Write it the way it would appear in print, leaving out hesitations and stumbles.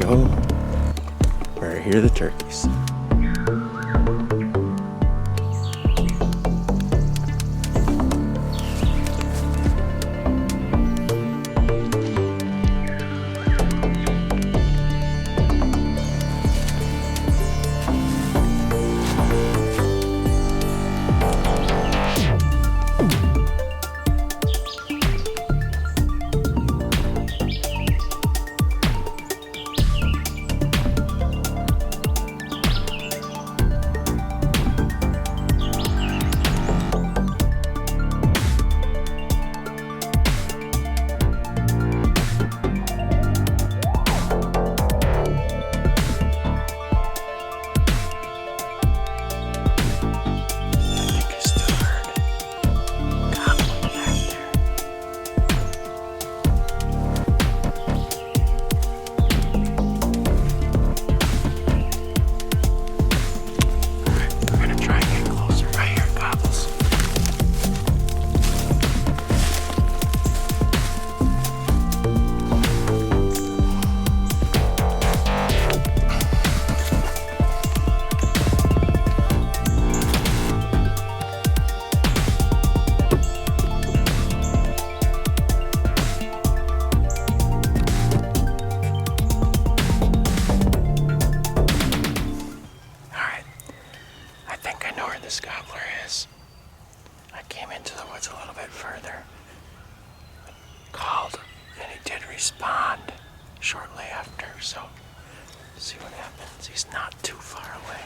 go. Where I hear the turkeys. This gobbler is. I came into the woods a little bit further, called, and he did respond shortly after, so see what happens. He's not too far away.